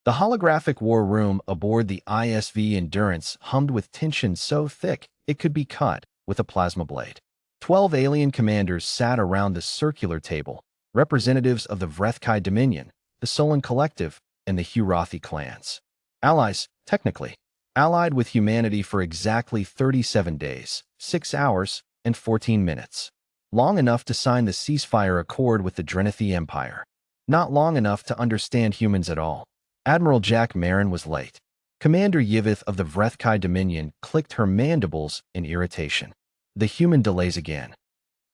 The holographic war room aboard the ISV Endurance hummed with tension so thick it could be cut with a plasma blade. 12 alien commanders sat around the circular table, representatives of the Vrethkai Dominion, the Solon Collective, and the Hurathi clans. Allies, technically. Allied with humanity for exactly 37 days, 6 hours, and 14 minutes. Long enough to sign the ceasefire accord with the Drenathi Empire. Not long enough to understand humans at all. Admiral Jack Marin was late. Commander Yivith of the Vrethkai Dominion clicked her mandibles in irritation. The human delays again.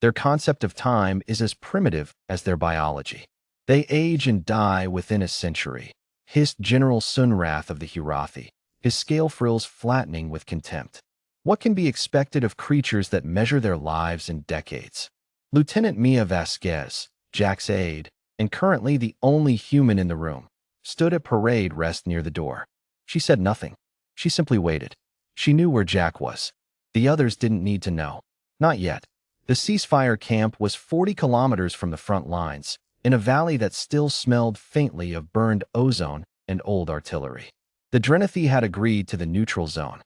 Their concept of time is as primitive as their biology. They age and die within a century, hissed General Sunrath of the Hurathi, his scale frills flattening with contempt. What can be expected of creatures that measure their lives in decades? Lieutenant Mia Vasquez, Jack's aide, and currently the only human in the room, stood at parade rest near the door. She said nothing. She simply waited. She knew where Jack was. The others didn't need to know. Not yet. The ceasefire camp was 40 kilometers from the front lines, in a valley that still smelled faintly of burned ozone and old artillery. The Drenathi had agreed to the neutral zone.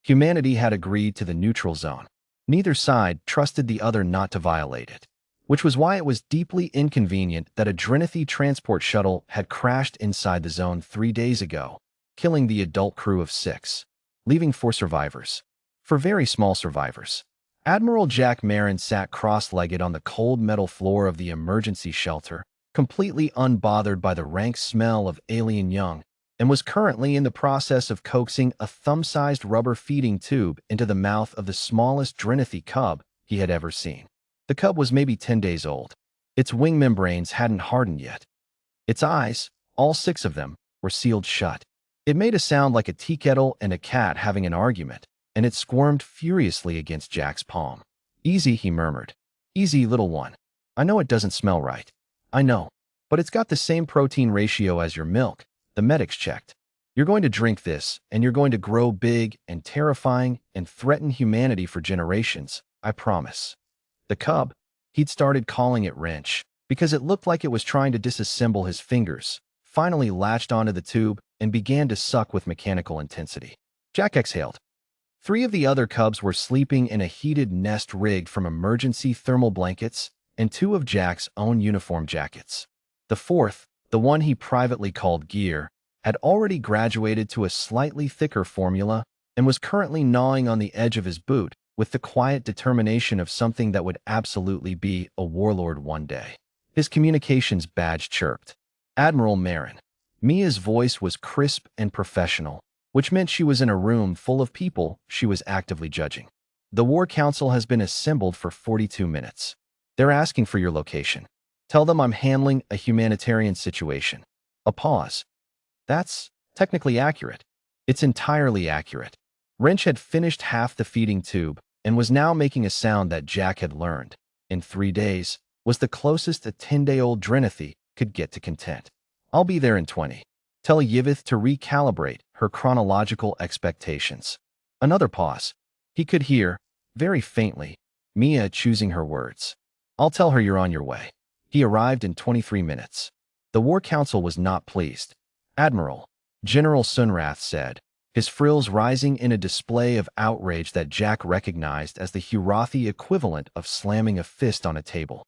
Humanity had agreed to the neutral zone. Neither side trusted the other not to violate it, which was why it was deeply inconvenient that a Drenathi transport shuttle had crashed inside the zone 3 days ago, killing the adult crew of 6, leaving 4 survivors. For very small survivors. Admiral Jack Marin sat cross-legged on the cold metal floor of the emergency shelter, completely unbothered by the rank smell of alien young, and was currently in the process of coaxing a thumb-sized rubber feeding tube into the mouth of the smallest Drenathi cub he had ever seen. The cub was maybe 10 days old. Its wing membranes hadn't hardened yet. Its eyes, all 6 of them, were sealed shut. It made a sound like a tea kettle and a cat having an argument, and it squirmed furiously against Jack's palm. "Easy," he murmured. "Easy, little one. I know it doesn't smell right. I know. But it's got the same protein ratio as your milk," the medics checked. "You're going to drink this, and you're going to grow big and terrifying and threaten humanity for generations, I promise." The cub, he'd started calling it Wrench, because it looked like it was trying to disassemble his fingers, finally latched onto the tube and began to suck with mechanical intensity. Jack exhaled. 3 of the other cubs were sleeping in a heated nest rigged from emergency thermal blankets and 2 of Jack's own uniform jackets. The 4th, the one he privately called Gear, had already graduated to a slightly thicker formula and was currently gnawing on the edge of his boot with the quiet determination of something that would absolutely be a warlord one day. His communications badge chirped. "Admiral Marin." Mia's voice was crisp and professional, which meant she was in a room full of people she was actively judging. "The War Council has been assembled for 42 minutes. They're asking for your location. Tell them I'm handling a humanitarian situation." A pause. "That's technically accurate." "It's entirely accurate." Wrench had finished half the feeding tube and was now making a sound that Jack had learned, in 3 days, was the closest a 10-day-old Drenathi could get to content. "I'll be there in 20. Tell Yivith to recalibrate her chronological expectations." Another pause. He could hear, very faintly, Mia choosing her words. "I'll tell her you're on your way." He arrived in 23 minutes. The War Council was not pleased. "Admiral," General Sunrath said, his frills rising in a display of outrage that Jack recognized as the Hurathi equivalent of slamming a fist on a table.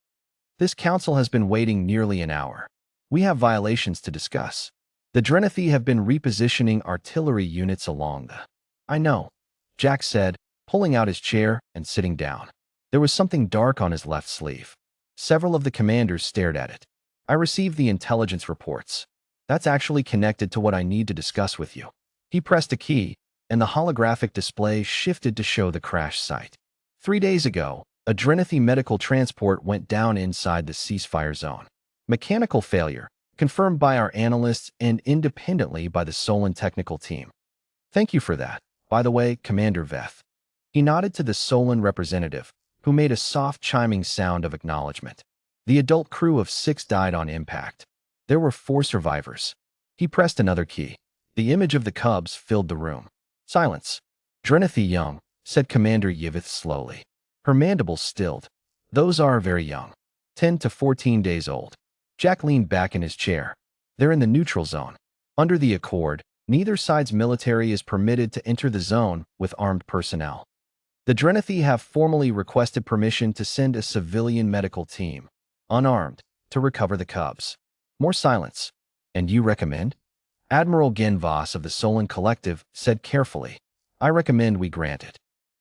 "This council has been waiting nearly an hour. We have violations to discuss. The Drenathi have been repositioning artillery units along the—" "I know," Jack said, pulling out his chair and sitting down. There was something dark on his left sleeve. Several of the commanders stared at it. "I received the intelligence reports. That's actually connected to what I need to discuss with you." He pressed a key, and the holographic display shifted to show the crash site. 3 days ago, a Drenathi medical transport went down inside the ceasefire zone. Mechanical failure, confirmed by our analysts and independently by the Solon technical team. "Thank you for that, by the way, Commander Veth." He nodded to the Solon representative, who made a soft chiming sound of acknowledgement. The adult crew of 6 died on impact. There were 4 survivors. He pressed another key. The image of the cubs filled the room. "Silence." "Drenathi young," said Commander Yivith slowly. Her mandibles stilled. "Those are very young. 10 to 14 days old." Jack leaned back in his chair. "They're in the neutral zone." Under the accord, neither side's military is permitted to enter the zone with armed personnel. The Drenethi have formally requested permission to send a civilian medical team, unarmed, to recover the cubs. More silence. And you recommend? Admiral Genvas of the Solon Collective said carefully, I recommend we grant it.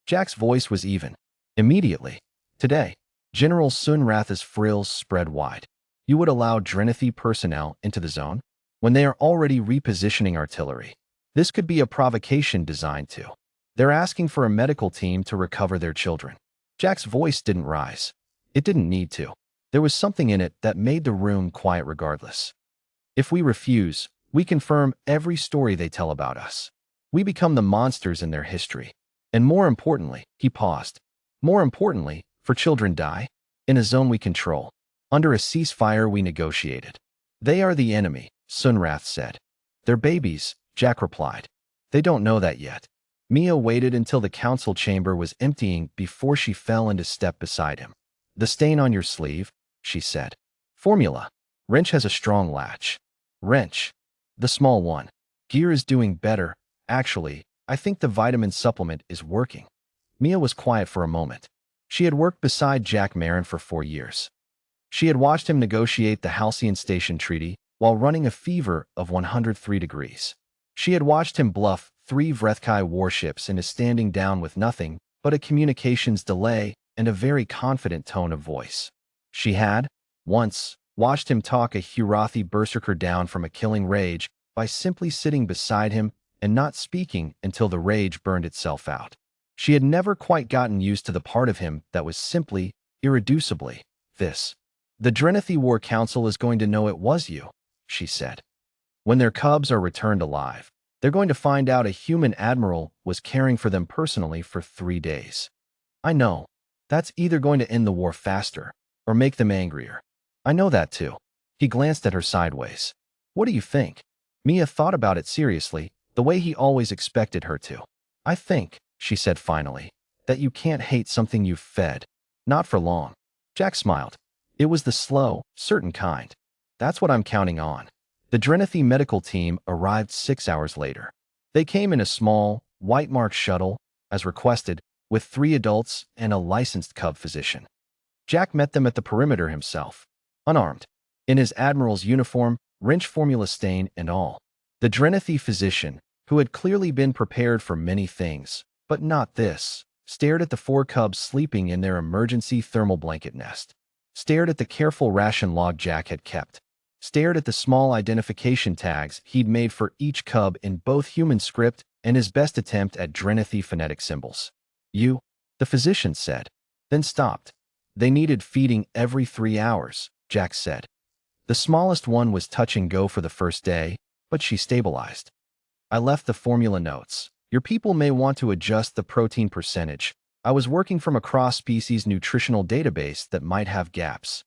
Jack's voice was even. Immediately. Today, General Sunrath's frills spread wide. You would allow Drenethi personnel into the zone? When they are already repositioning artillery. This could be a provocation designed to. They're asking for a medical team to recover their children. Jack's voice didn't rise. It didn't need to. There was something in it that made the room quiet regardless. If we refuse, we confirm every story they tell about us. We become the monsters in their history. And more importantly, he paused. More importantly, for children die? In a zone we control. Under a ceasefire we negotiated. They are the enemy, Sunrath said. They're babies, Jack replied. They don't know that yet. Mia waited until the council chamber was emptying before she fell into step beside him. The stain on your sleeve, she said. Formula. Wrench has a strong latch. Wrench. The small one. Gear is doing better. Actually, I think the vitamin supplement is working. Mia was quiet for a moment. She had worked beside Jack Marin for 4 years. She had watched him negotiate the Halcyon Station Treaty while running a fever of 103 degrees. She had watched him bluff 3 Vrethkai warships into standing down with nothing but a communications delay and a very confident tone of voice. She had, once, watched him talk a Hurathi berserker down from a killing rage by simply sitting beside him and not speaking until the rage burned itself out. She had never quite gotten used to the part of him that was simply, irreducibly, this. The Drenethi War Council is going to know it was you, she said. When their cubs are returned alive, they're going to find out a human admiral was caring for them personally for 3 days. I know. That's either going to end the war faster or make them angrier. I know that too. He glanced at her sideways. What do you think? Mia thought about it seriously, the way he always expected her to. I think, she said finally, that you can't hate something you've fed. Not for long. Jack smiled. It was the slow, certain kind. That's what I'm counting on. The Drenethi medical team arrived 6 hours later. They came in a small, white-marked shuttle, as requested, with 3 adults and a licensed cub physician. Jack met them at the perimeter himself, unarmed, in his admiral's uniform, wrench formula stain and all. The Drenethi physician, who had clearly been prepared for many things, but not this, stared at the 4 cubs sleeping in their emergency thermal blanket nest, stared at the careful ration log Jack had kept, stared at the small identification tags he'd made for each cub in both human script and his best attempt at Drenethi phonetic symbols. You, the physician said, then stopped. They needed feeding every 3 hours, Jack said. The smallest one was touch and go for the first day, but she stabilized. I left the formula notes. Your people may want to adjust the protein percentage. I was working from a cross-species nutritional database that might have gaps.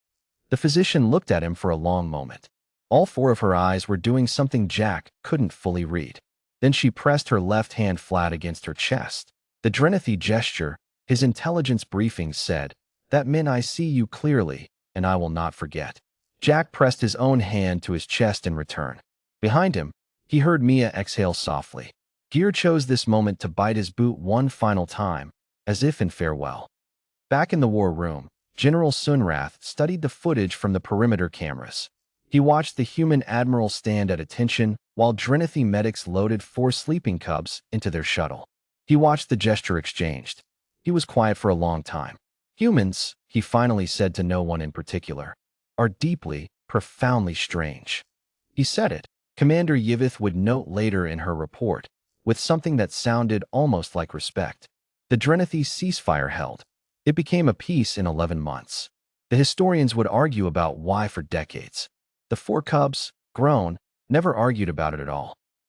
The physician looked at him for a long moment. All 4 of her eyes were doing something Jack couldn't fully read. Then she pressed her left hand flat against her chest. The Drenethi gesture, his intelligence briefing said, that meant I see you clearly, and I will not forget. Jack pressed his own hand to his chest in return. Behind him, he heard Mia exhale softly. Gear chose this moment to bite his boot one final time, as if in farewell. Back in the war room, General Sunrath studied the footage from the perimeter cameras. He watched the human admiral stand at attention while Drenethi medics loaded 4 sleeping cubs into their shuttle. He watched the gesture exchanged. He was quiet for a long time. Humans, he finally said to no one in particular, are deeply, profoundly strange. He said it, Commander Yivith would note later in her report, with something that sounded almost like respect. The Drenethi ceasefire held. It became a peace in 11 months. The historians would argue about why for decades. The 4 cubs, grown, never argued about it at all.